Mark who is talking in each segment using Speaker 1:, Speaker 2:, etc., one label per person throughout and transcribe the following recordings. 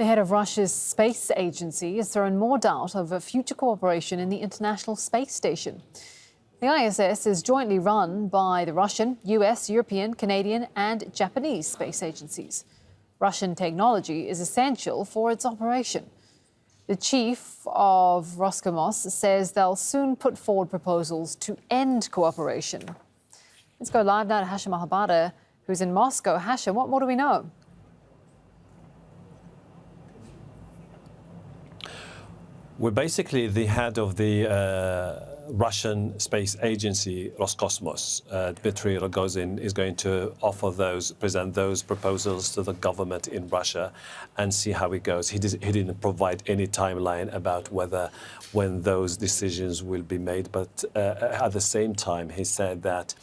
Speaker 1: The head of Russia's space agency has thrown more doubt over future cooperation in the International Space Station. The ISS is jointly run by the Russian, US, European, Canadian and Japanese space agencies. Russian technology is essential for its operation. The chief of Roscosmos says they'll soon put forward proposals to end cooperation. Let's go live now to Hashim Al-Habada, who's in Moscow. Hashim, what more do we know?
Speaker 2: We're basically the head of the Russian space agency, Roscosmos, Dmitry Rogozin, is going to present those proposals to the government in Russia and see how it goes. He didn't provide any timeline about when those decisions will be made, but at the same time, he said that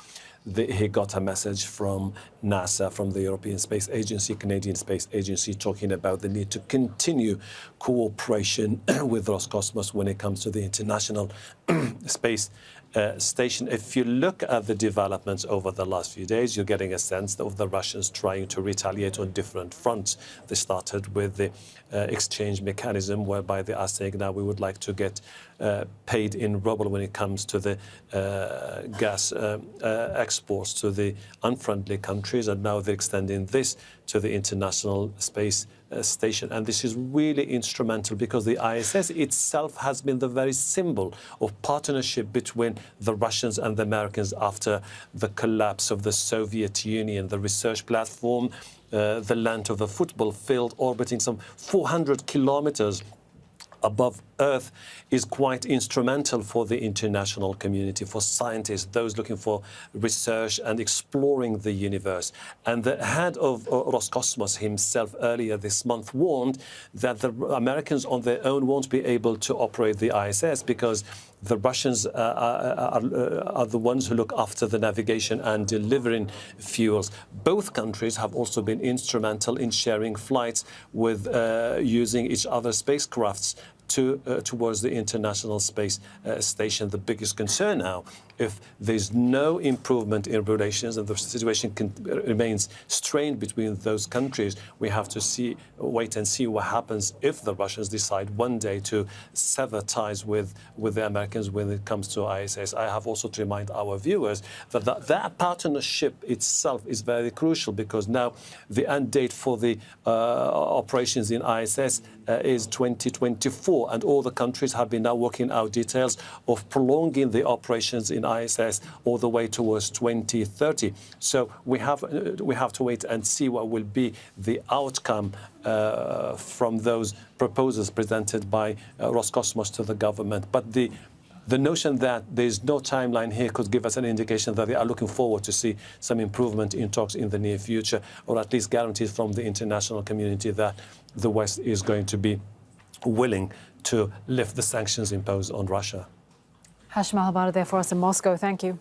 Speaker 2: he got a message from NASA, from the European Space Agency, Canadian Space Agency, talking about the need to continue cooperation with Roscosmos when it comes to the International Space Station. If you look at the developments over the last few days, you're getting a sense of the Russians trying to retaliate on different fronts. They started with the exchange mechanism, whereby they are saying now we would like to get paid in ruble when it comes to the gas exports to the unfriendly countries, and now they're extending this to the International Space Station. And this is really instrumental because the ISS itself has been the very symbol of partnership between the Russians and the Americans after the collapse of the Soviet Union. The research platform, the length of a football field orbiting some 400 kilometers above Earth, is quite instrumental for the international community, for scientists, those looking for research and exploring the universe. And the head of Roscosmos himself earlier this month warned that the Americans on their own won't be able to operate the ISS because the Russians are the ones who look after the navigation and delivering fuels. Both countries have also been instrumental in sharing flights with using each other's spacecrafts towards the International Space Station. The biggest concern now, if there's no improvement in relations and the situation remains strained between those countries, we have to wait and see what happens if the Russians decide one day to sever ties with the Americans when it comes to ISS. I have also to remind our viewers that that partnership itself is very crucial, because now the end date for the operations in ISS is 2024, and all the countries have been now working out details of prolonging the operations in ISS all the way towards 2030. So we have to wait and see what will be the outcome from those proposals presented by Roscosmos to the government. But the notion that there's no timeline here could give us an indication that they are looking forward to see some improvement in talks in the near future, or at least guarantees from the international community that the West is going to be willing to lift the sanctions imposed on Russia.
Speaker 1: Hashim Al-Habada there for us in Moscow. Thank you.